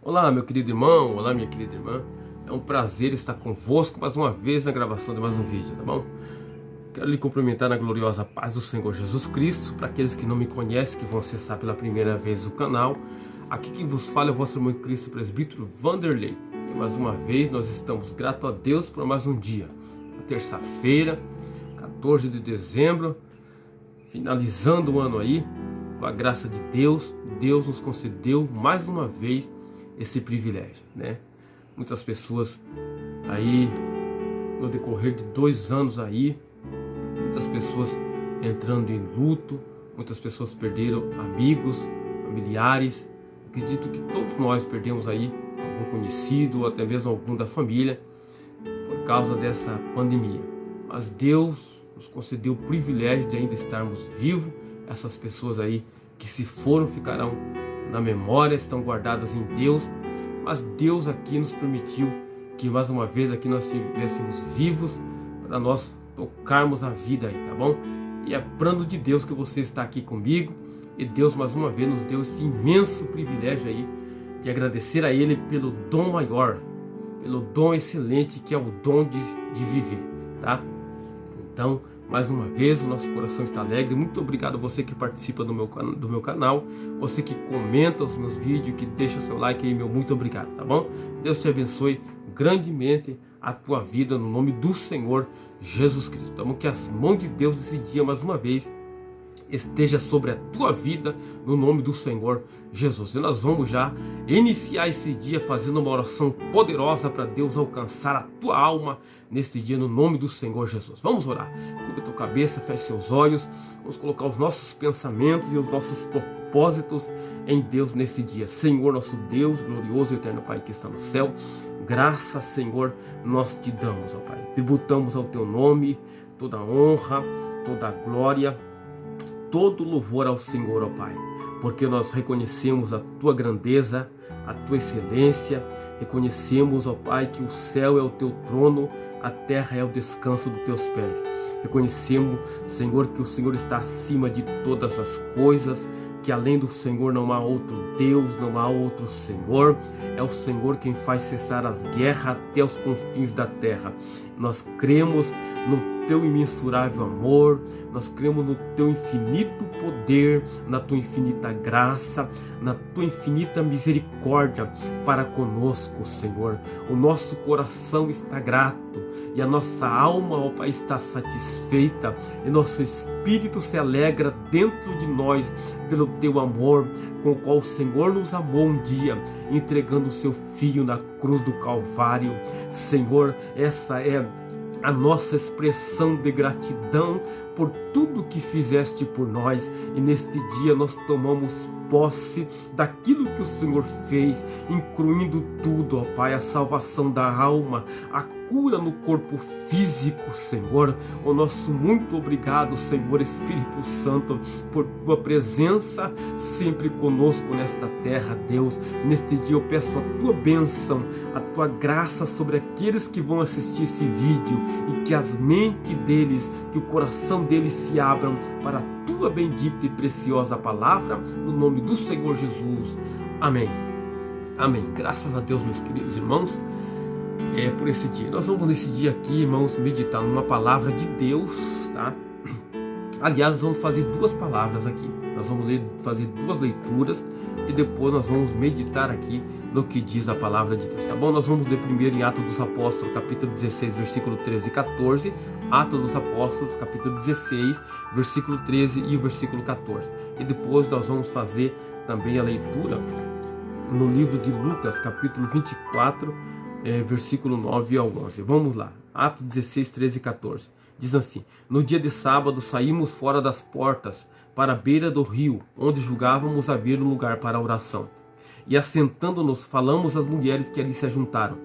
Olá, meu querido irmão, olá, minha querida irmã. É um prazer estar convosco mais uma vez na gravação de mais um vídeo, tá bom? Quero lhe cumprimentar na gloriosa paz do Senhor Jesus Cristo. Para aqueles que não me conhecem, que vão acessar pela primeira vez o canal, aqui quem vos fala é o vosso irmão em Cristo, presbítero Vanderlei. E mais uma vez nós estamos gratos a Deus por mais um dia. Na terça-feira, 14 de dezembro, finalizando o ano aí, com a graça de Deus, Deus nos concedeu mais uma vez esse privilégio, né? Muitas pessoas aí, no decorrer de 2 anos aí, muitas pessoas entrando em luto, muitas pessoas perderam amigos, familiares. Acredito que todos nós perdemos aí algum conhecido ou até mesmo algum da família por causa dessa pandemia. Mas Deus nos concedeu o privilégio de ainda estarmos vivos. Essas pessoas aí que se foram ficarão na memória, estão guardadas em Deus, mas Deus aqui nos permitiu que mais uma vez aqui nós estivéssemos vivos para nós tocarmos a vida aí, tá bom? E é plano de Deus que você está aqui comigo, e Deus mais uma vez nos deu esse imenso privilégio aí de agradecer a Ele pelo dom maior, pelo dom excelente que é o dom de viver, tá? Então, mais uma vez, o nosso coração está alegre. Muito obrigado a você que participa do meu canal, você que comenta os meus vídeos, que deixa o seu like aí, meu muito obrigado, tá bom? Deus te abençoe grandemente a tua vida no nome do Senhor Jesus Cristo. Então, que as mãos de Deus esse dia, mais uma vez, esteja sobre a tua vida no nome do Senhor Jesus. E nós vamos já iniciar esse dia fazendo uma oração poderosa para Deus alcançar a tua alma neste dia no nome do Senhor Jesus. Vamos orar. Cubra a tua cabeça, feche seus olhos. Vamos colocar os nossos pensamentos e os nossos propósitos em Deus nesse dia. Senhor, nosso Deus, glorioso e eterno Pai que está no céu, graças, Senhor, nós te damos, ó Pai. Tributamos ao teu nome toda a honra, toda a glória, todo louvor ao Senhor, ó Pai, porque nós reconhecemos a Tua grandeza, a Tua excelência, reconhecemos, ó Pai, que o céu é o Teu trono, a terra é o descanso dos Teus pés. Reconhecemos, Senhor, que o Senhor está acima de todas as coisas, que além do Senhor não há outro Deus, não há outro Senhor. É o Senhor quem faz cessar as guerras até os confins da terra. Nós cremos no Teu imensurável amor, nós cremos no Teu infinito poder, na Tua infinita graça, na Tua infinita misericórdia para conosco, Senhor. O nosso coração está grato e a nossa alma, ó Pai, está satisfeita, e nosso espírito se alegra dentro de nós pelo Teu amor, com o qual o Senhor nos amou um dia, entregando o Seu Filho na cruz do Calvário. Senhor, essa é a nossa expressão de gratidão por tudo que fizeste por nós, e neste dia nós tomamos posse daquilo que o Senhor fez, incluindo tudo, ó Pai, a salvação da alma, a cura no corpo físico, Senhor. O nosso muito obrigado, Senhor Espírito Santo, por Tua presença sempre conosco nesta terra, Deus. Neste dia eu peço a Tua bênção, a Tua graça sobre aqueles que vão assistir esse vídeo, e que as mentes deles, que o coração deles se abram para a Tua bendita e preciosa palavra, no nome do Senhor Jesus. Amém. Amém. Graças a Deus, meus queridos irmãos, por esse dia. Nós vamos nesse dia aqui, irmãos, meditar numa palavra de Deus, tá? Aliás, nós vamos fazer 2 palavras aqui. Nós vamos fazer 2 leituras e depois nós vamos meditar aqui no que diz a palavra de Deus, tá bom? Nós vamos ler primeiro em Atos dos Apóstolos, capítulo 16, versículo 13 e 14. Atos dos Apóstolos, capítulo 16, versículo 13 e o versículo 14. E depois nós vamos fazer também a leitura no livro de Lucas, capítulo 24, versículo 9 ao 11. Vamos lá. Atos 16, 13 e 14. Diz assim: no dia de sábado saímos fora das portas para a beira do rio, onde julgávamos haver um lugar para a oração. E assentando-nos, falamos às mulheres que ali se ajuntaram.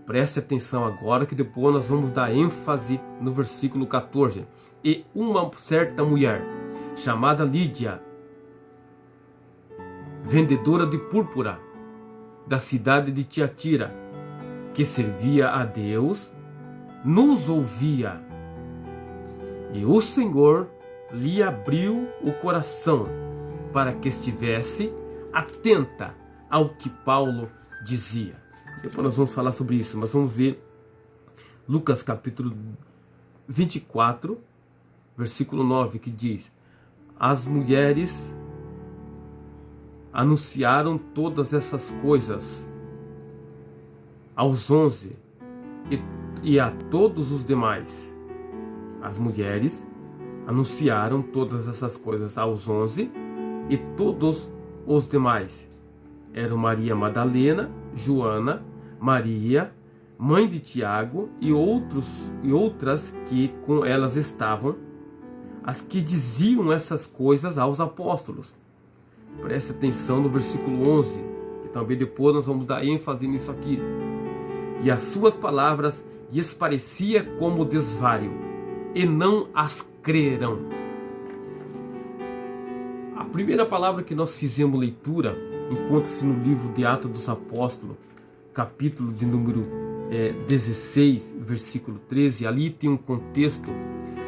Preste atenção agora, que depois nós vamos dar ênfase no versículo 14. E uma certa mulher, chamada Lídia, vendedora de púrpura, da cidade de Tiatira, que servia a Deus, nos ouvia. E o Senhor lhe abriu o coração para que estivesse atenta ao que Paulo dizia. Depois nós vamos falar sobre isso, mas vamos ver Lucas capítulo 24, versículo 9, que diz: as mulheres anunciaram todas essas coisas aos 11 e a todos os demais. As mulheres anunciaram todas essas coisas aos 11 e todos os demais. Eram Maria Madalena, Joana, Maria, mãe de Tiago, e outras que com elas estavam, as que diziam essas coisas aos apóstolos. Preste atenção no versículo 11, que também depois nós vamos dar ênfase nisso aqui. E as suas palavras lhes parecia como desvario, e não as creram. A primeira palavra que nós fizemos leitura encontra-se no livro de Atos dos Apóstolos, capítulo de número 16, versículo 13. Ali tem um contexto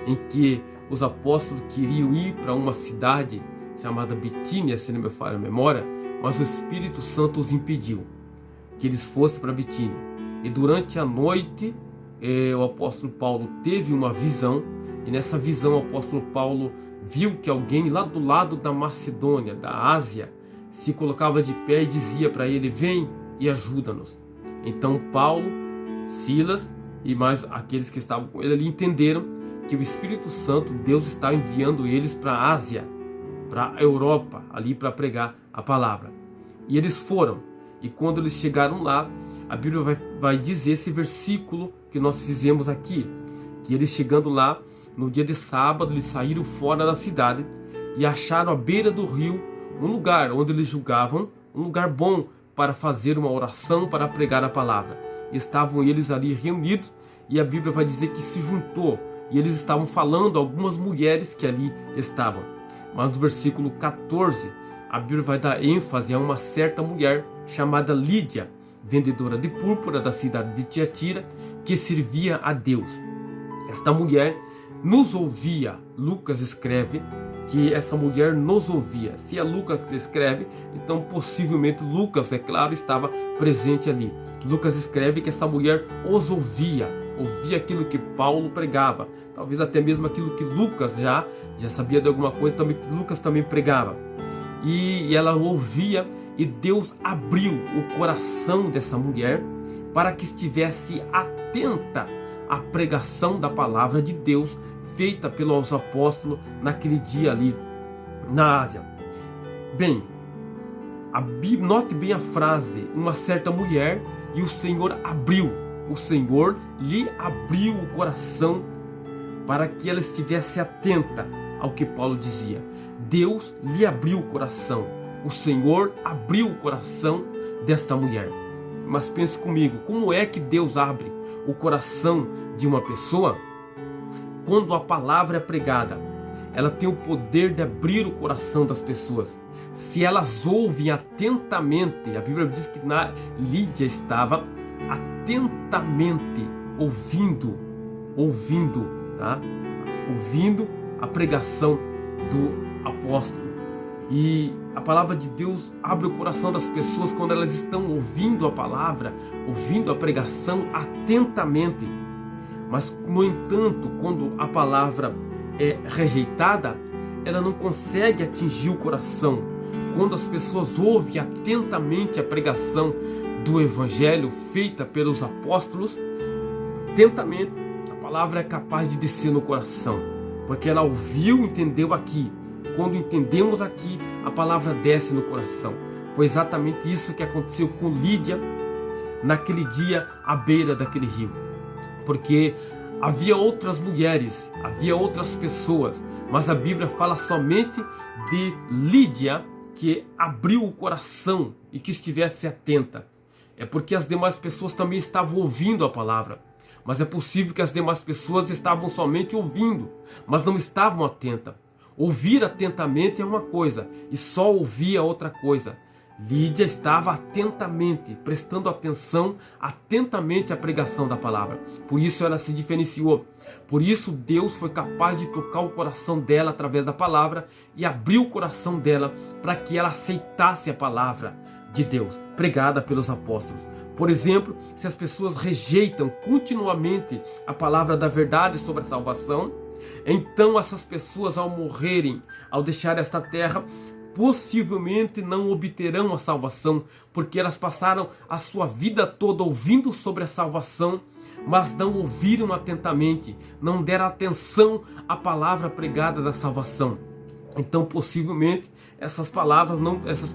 em que os apóstolos queriam ir para uma cidade chamada Bitínia, se não me falha a memória, mas o Espírito Santo os impediu que eles fossem para Bitínia. E durante a noite, o apóstolo Paulo teve uma visão, e nessa visão o apóstolo Paulo viu que alguém lá do lado da Macedônia, da Ásia, se colocava de pé e dizia para ele: vem e ajuda-nos. Então Paulo, Silas e mais aqueles que estavam com ele ali entenderam que o Espírito Santo, Deus está enviando eles para a Ásia, para a Europa, ali para pregar a palavra. E eles foram, e quando eles chegaram lá, a Bíblia vai dizer esse versículo que nós fizemos aqui, que eles chegando lá, no dia de sábado, eles saíram fora da cidade e acharam à beira do rio um lugar onde eles julgavam um lugar bom para fazer uma oração, para pregar a palavra. Estavam eles ali reunidos, e a Bíblia vai dizer que se juntou, e eles estavam falando algumas mulheres que ali estavam. Mas no versículo 14, a Bíblia vai dar ênfase a uma certa mulher chamada Lídia, vendedora de púrpura da cidade de Tiatira, que servia a Deus. Esta mulher nos ouvia. Lucas escreve que essa mulher nos ouvia. Se é Lucas que escreve, então possivelmente Lucas, é claro, estava presente ali. Lucas escreve que essa mulher os ouvia aquilo que Paulo pregava, talvez até mesmo aquilo que Lucas já sabia de alguma coisa, também que Lucas também pregava. E ela ouvia, e Deus abriu o coração dessa mulher para que estivesse atenta à pregação da palavra de Deus feita pelos apóstolos naquele dia ali na Ásia. Bem, note bem a frase: uma certa mulher, e o Senhor lhe abriu o coração para que ela estivesse atenta ao que Paulo dizia. Deus lhe abriu o coração, o Senhor abriu o coração desta mulher. Mas pense comigo, como é que Deus abre o coração de uma pessoa? Quando a palavra é pregada, ela tem o poder de abrir o coração das pessoas. Se elas ouvem atentamente, a Bíblia diz que Lídia estava atentamente ouvindo a pregação do apóstolo. E a palavra de Deus abre o coração das pessoas quando elas estão ouvindo a palavra, ouvindo a pregação atentamente. Mas, no entanto, quando a palavra é rejeitada, ela não consegue atingir o coração. Quando as pessoas ouvem atentamente a pregação do Evangelho feita pelos apóstolos, atentamente, a palavra é capaz de descer no coração, porque ela ouviu, entendeu aqui. Quando entendemos aqui, a palavra desce no coração. Foi exatamente isso que aconteceu com Lídia naquele dia à beira daquele rio. Porque havia outras mulheres, havia outras pessoas, mas a Bíblia fala somente de Lídia, que abriu o coração e que estivesse atenta. É porque as demais pessoas também estavam ouvindo a palavra. Mas é possível que as demais pessoas estavam somente ouvindo, mas não estavam atentas. Ouvir atentamente é uma coisa, e só ouvir é outra coisa. Lídia estava atentamente, prestando atenção atentamente à pregação da palavra. Por isso ela se diferenciou. Por isso Deus foi capaz de tocar o coração dela através da palavra e abriu o coração dela para que ela aceitasse a palavra. de Deus, pregada pelos apóstolos. Por exemplo, se as pessoas rejeitam continuamente a palavra da verdade sobre a salvação, então essas pessoas, ao morrerem, ao deixar esta terra, possivelmente não obterão a salvação, porque elas passaram a sua vida toda ouvindo sobre a salvação, mas não ouviram atentamente, não deram atenção à palavra pregada da salvação. Então, possivelmente, essas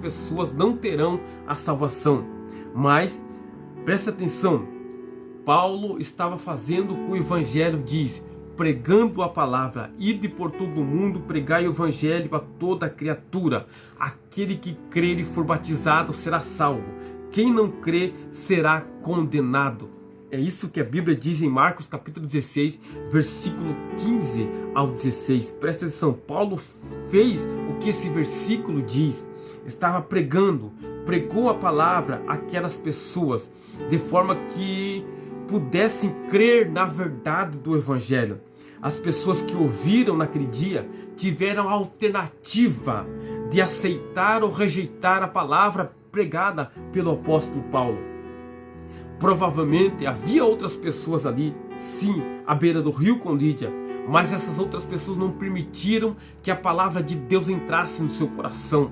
pessoas não terão a salvação. Mas, preste atenção, Paulo estava fazendo o que o Evangelho diz, pregando a palavra, ide por todo o mundo, pregai o Evangelho a toda criatura. Aquele que crer e for batizado será salvo. Quem não crê será condenado. É isso que a Bíblia diz em Marcos capítulo 16, versículo 15 ao 16. Presta atenção, Paulo fez o que esse versículo diz. Estava pregou a palavra àquelas pessoas, de forma que pudessem crer na verdade do Evangelho. As pessoas que ouviram naquele dia tiveram a alternativa de aceitar ou rejeitar a palavra pregada pelo apóstolo Paulo. Provavelmente havia outras pessoas ali, sim, à beira do rio com Lídia, mas essas outras pessoas não permitiram que a palavra de Deus entrasse no seu coração.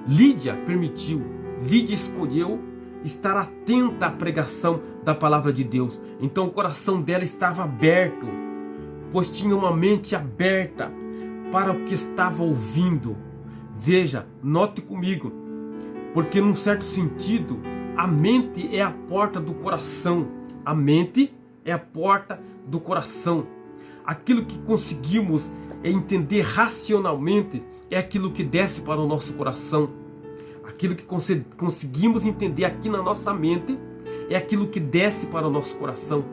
Lídia permitiu, Lídia escolheu estar atenta à pregação da palavra de Deus. Então o coração dela estava aberto, pois tinha uma mente aberta para o que estava ouvindo. Veja, note comigo, porque num certo sentido, a mente é a porta do coração. A mente é a porta do coração. Aquilo que conseguimos entender racionalmente é aquilo que desce para o nosso coração. Aquilo que conseguimos entender aqui na nossa mente é aquilo que desce para o nosso coração.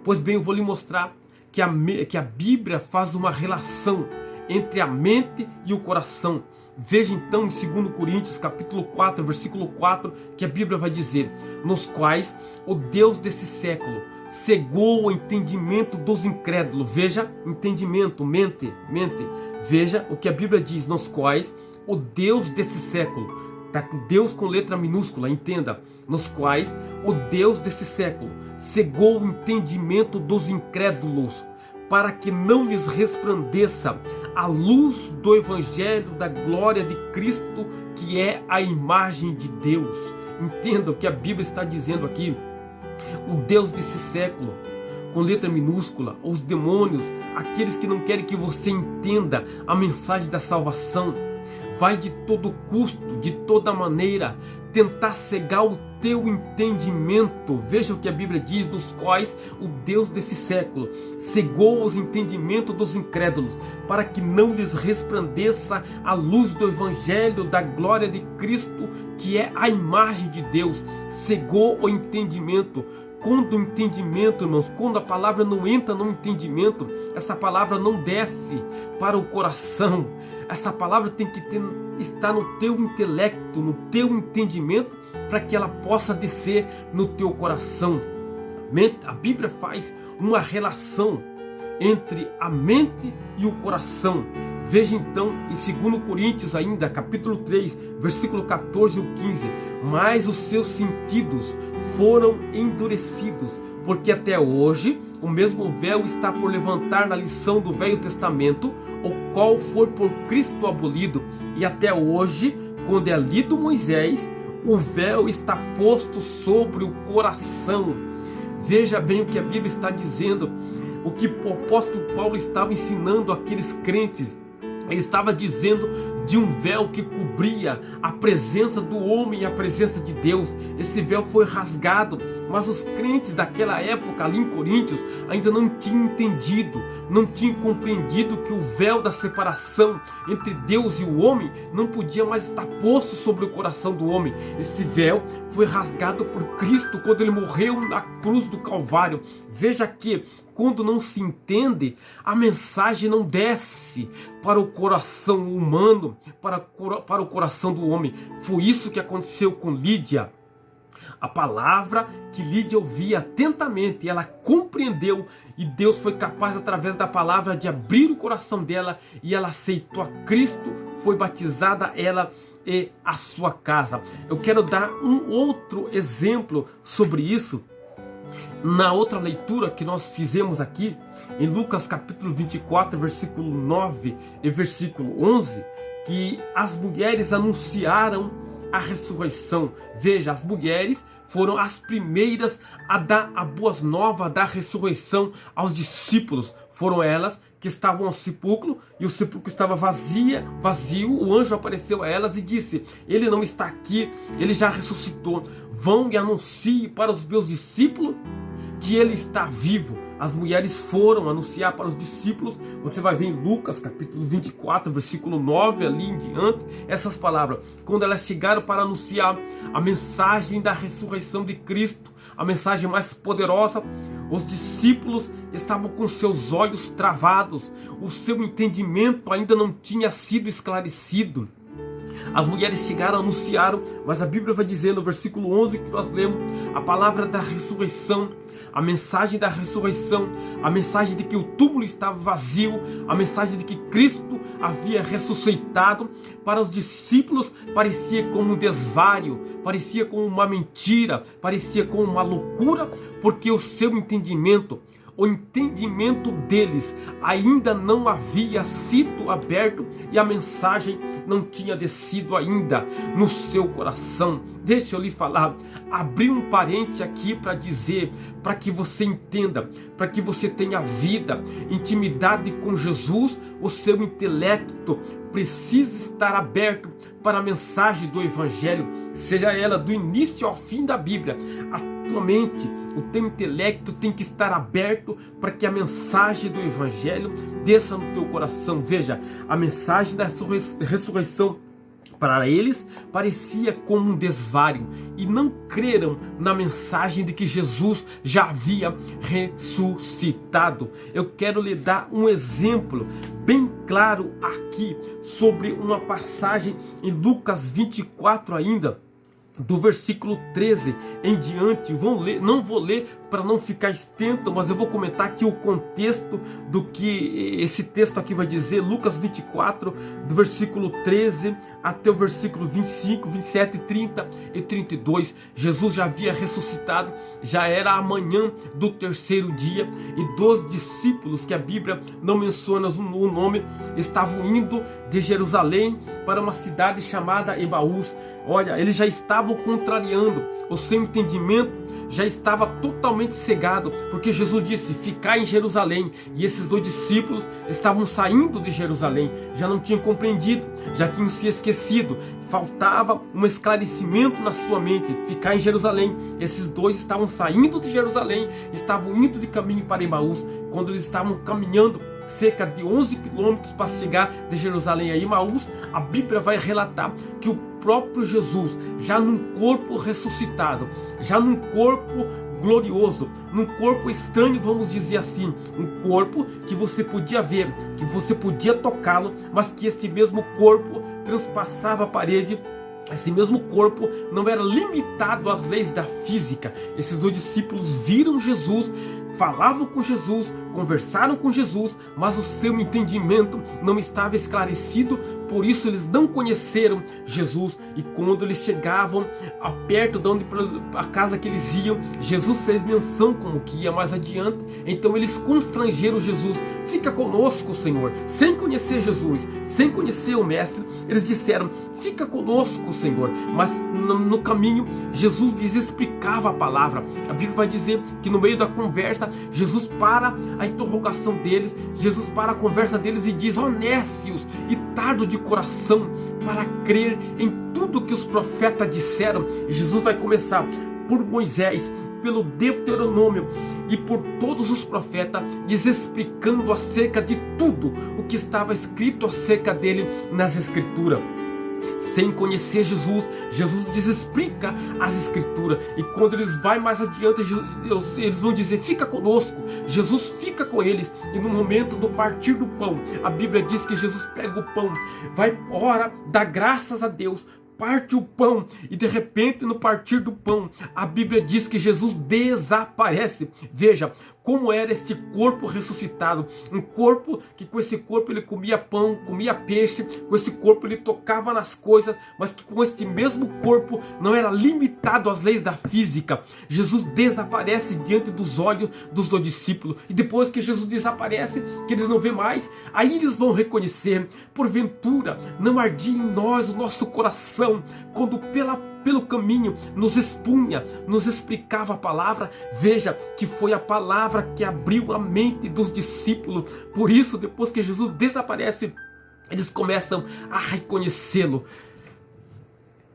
Pois bem, eu vou lhe mostrar que a Bíblia faz uma relação entre a mente e o coração. Veja então em 2 Coríntios capítulo 4, versículo 4, que a Bíblia vai dizer: nos quais o Deus desse século cegou o entendimento dos incrédulos. Veja, entendimento, mente. Veja o que a Bíblia diz: nos quais o Deus desse século, tá? Deus com letra minúscula, entenda, nos quais o Deus desse século cegou o entendimento dos incrédulos, para que não lhes resplandeça a luz do Evangelho da glória de Cristo, que é a imagem de Deus. Entenda o que a Bíblia está dizendo aqui. O Deus desse século, com letra minúscula, os demônios, aqueles que não querem que você entenda a mensagem da salvação, vai de todo custo, de toda maneira, tentar cegar o teu entendimento. Veja o que a Bíblia diz: dos quais o Deus desse século cegou os entendimentos dos incrédulos, para que não lhes resplandeça a luz do Evangelho da glória de Cristo, que é a imagem de Deus. Cegou o entendimento. Quando o entendimento, irmãos, quando a palavra não entra no entendimento, essa palavra não desce para o coração. Essa palavra tem que estar no teu intelecto, no teu entendimento, para que ela possa descer no teu coração. A Bíblia faz uma relação entre a mente e o coração. Veja então em 2 Coríntios ainda, capítulo 3, versículo 14 e 15. Mas os seus sentidos foram endurecidos, porque até hoje o mesmo véu está por levantar na lição do Velho Testamento, o qual foi por Cristo abolido. E até hoje, quando é lido Moisés, o véu está posto sobre o coração. Veja bem o que a Bíblia está dizendo, o que o apóstolo Paulo estava ensinando àqueles crentes. Ele estava dizendo de um véu que cobria a presença do homem e a presença de Deus. Esse véu foi rasgado, mas os crentes daquela época ali em Coríntios ainda não tinham entendido, não tinham compreendido que o véu da separação entre Deus e o homem não podia mais estar posto sobre o coração do homem. Esse véu foi rasgado por Cristo quando ele morreu na cruz do Calvário. Veja que quando não se entende, a mensagem não desce para o coração humano, para o coração do homem. Foi isso que aconteceu com Lídia. A palavra que Lídia ouvia atentamente, ela compreendeu, e Deus foi capaz, através da palavra, de abrir o coração dela, e ela aceitou a Cristo, foi batizada ela e a sua casa. Eu quero dar um outro exemplo sobre isso. Na outra leitura que nós fizemos aqui, em Lucas capítulo 24, versículo 9 e versículo 11, que as mulheres anunciaram a ressurreição. Veja, as mulheres foram as primeiras a dar a boas novas da ressurreição aos discípulos. Foram elas que estavam ao sepulcro, e o sepulcro estava vazio. O anjo apareceu a elas e disse: ele não está aqui, ele já ressuscitou. Vão e anunciem para os meus discípulos que ele está vivo. As mulheres foram anunciar para os discípulos. Você vai ver em Lucas capítulo 24, versículo 9 ali em diante, essas palavras. Quando elas chegaram para anunciar a mensagem da ressurreição de Cristo, a mensagem mais poderosa, os discípulos estavam com seus olhos travados. O seu entendimento ainda não tinha sido esclarecido. As mulheres chegaram, anunciaram, mas a Bíblia vai dizer no versículo 11 que nós lemos, a palavra da ressurreição, a mensagem da ressurreição, a mensagem de que o túmulo estava vazio, a mensagem de que Cristo havia ressuscitado. Para os discípulos parecia como um desvario, parecia como uma mentira, parecia como uma loucura, porque o seu entendimento, o entendimento deles ainda não havia sido aberto e a mensagem não tinha descido ainda no seu coração. Deixa eu lhe falar, abri um parente aqui para dizer, para que você entenda, para que você tenha vida, intimidade com Jesus. O seu intelecto precisa estar aberto para a mensagem do Evangelho, seja ela do início ao fim da Bíblia. A tua mente, o teu intelecto tem que estar aberto para que a mensagem do Evangelho desça no teu coração. Veja, a mensagem da ressurreição para eles parecia como um desvario e não creram na mensagem de que Jesus já havia ressuscitado. Eu quero lhe dar um exemplo bem claro aqui sobre uma passagem em Lucas 24 ainda, do versículo 13 em diante. Não vou ler para não ficar extenso, mas eu vou comentar aqui o contexto do que esse texto aqui vai dizer. Lucas 24, do versículo 13 até o versículo 25, 27, 30 e 32. Jesus já havia ressuscitado, já era a manhã do terceiro dia, e 2 discípulos, que a Bíblia não menciona o nome, estavam indo de Jerusalém para uma cidade chamada Emaús. Olha, eles já estavam contrariando, o seu entendimento já estava totalmente cegado, porque Jesus disse: ficar em Jerusalém, e esses 2 discípulos estavam saindo de Jerusalém, já não tinham compreendido, já tinham se esquecido, faltava um esclarecimento na sua mente. Ficar em Jerusalém, esses 2 estavam saindo de Jerusalém, estavam indo de caminho para Emaús. Quando eles estavam caminhando cerca de 11 quilômetros para chegar de Jerusalém a Emaús, a Bíblia vai relatar que o próprio Jesus, já num corpo ressuscitado, já num corpo glorioso, num corpo estranho, vamos dizer assim, um corpo que você podia ver, que você podia tocá-lo, mas que esse mesmo corpo transpassava a parede. Esse mesmo corpo não era limitado às leis da física. Esses 2 discípulos viram Jesus, falavam com Jesus, conversaram com Jesus, mas o seu entendimento não estava esclarecido, por isso eles não conheceram Jesus. E quando eles chegavam perto de onde a casa que eles iam, Jesus fez menção como que ia mais adiante. Então eles constrangeram Jesus: fica conosco, Senhor. Sem conhecer Jesus, sem conhecer o Mestre, eles disseram: fica conosco, Senhor. Mas no caminho, Jesus lhes explicava a palavra. A Bíblia vai dizer que no meio da conversa, Jesus para a interrogação deles, Jesus para a conversa deles e diz: honestos e tardo de coração para crer em tudo que os profetas disseram. E Jesus vai começar por Moisés, pelo Deuteronômio e por todos os profetas, lhes explicando acerca de tudo o que estava escrito acerca dele nas Escrituras. Sem conhecer Jesus, Jesus lhes explica as Escrituras, e quando eles vão mais adiante, eles vão dizer: fica conosco. Jesus fica com eles, e no momento do partir do pão, a Bíblia diz que Jesus pega o pão, vai, ora, dá graças a Deus, parte o pão, e de repente no partir do pão, a Bíblia diz que Jesus desaparece. Veja, como era este corpo ressuscitado. Um corpo que com esse corpo ele comia pão, comia peixe, com esse corpo ele tocava nas coisas, mas que com este mesmo corpo não era limitado às leis da física. Jesus desaparece diante dos olhos dos dois discípulos, e depois que Jesus desaparece, que eles não vê mais, aí eles vão reconhecer: porventura não ardia em nós o nosso coração quando pelo caminho nos expunha, nos explicava a palavra? Veja que foi a palavra que abriu a mente dos discípulos. Por isso, depois que Jesus desaparece, eles começam a reconhecê-lo.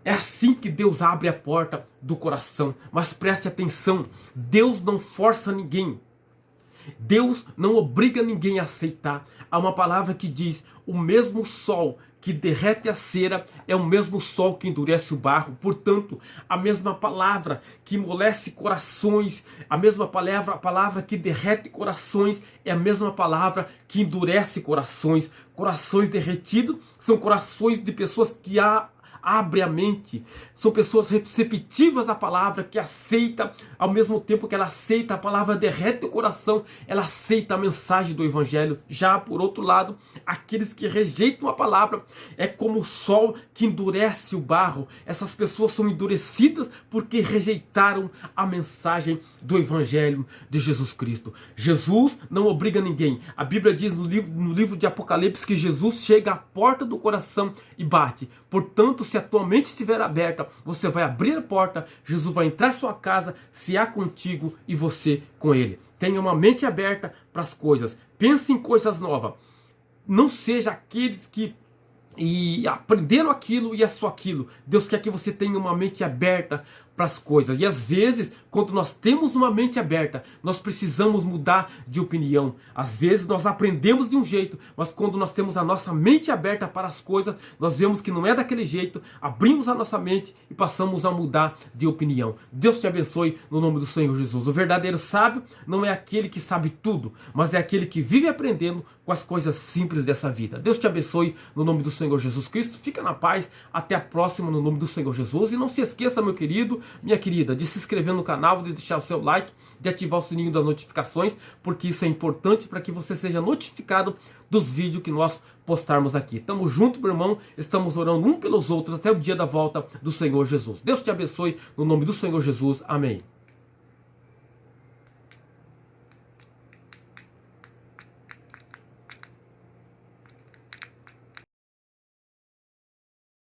É assim que Deus abre a porta do coração. Mas preste atenção, Deus não força ninguém. Deus não obriga ninguém a aceitar. Há uma palavra que diz: o mesmo sol que derrete a cera é o mesmo sol que endurece o barro. Portanto, a mesma palavra que amolece corações, a mesma palavra que derrete corações, é a mesma palavra que endurece corações. Corações derretidos são corações de pessoas que abre a mente, são pessoas receptivas à palavra, que aceita, ao mesmo tempo que ela aceita a palavra, derrete o coração, ela aceita a mensagem do evangelho. Já por outro lado, aqueles que rejeitam a palavra é como o sol que endurece o barro. Essas pessoas são endurecidas porque rejeitaram a mensagem do evangelho de Jesus Cristo. Jesus não obriga ninguém. A Bíblia diz no livro de Apocalipse que Jesus chega à porta do coração e bate. Portanto, se a tua mente estiver aberta, você vai abrir a porta, Jesus vai entrar em sua casa, se há contigo e você com ele. Tenha uma mente aberta para as coisas. Pense em coisas novas. Não seja aqueles que aprenderam aquilo e é só aquilo. Deus quer que você tenha uma mente aberta para as coisas. E às vezes, quando nós temos uma mente aberta, nós precisamos mudar de opinião. Às vezes nós aprendemos de um jeito, mas quando nós temos a nossa mente aberta para as coisas, nós vemos que não é daquele jeito, abrimos a nossa mente e passamos a mudar de opinião. Deus te abençoe no nome do Senhor Jesus. O verdadeiro sábio não é aquele que sabe tudo, mas é aquele que vive aprendendo com as coisas simples dessa vida. Deus te abençoe no nome do Senhor Jesus Cristo. Fica na paz. Até a próxima no nome do Senhor Jesus. E não se esqueça, meu querido, minha querida, de se inscrever no canal, de deixar o seu like, de ativar o sininho das notificações, porque isso é importante para que você seja notificado dos vídeos que nós postarmos aqui. Tamo junto, meu irmão. Estamos orando um pelos outros até o dia da volta do Senhor Jesus. Deus te abençoe no nome do Senhor Jesus. Amém.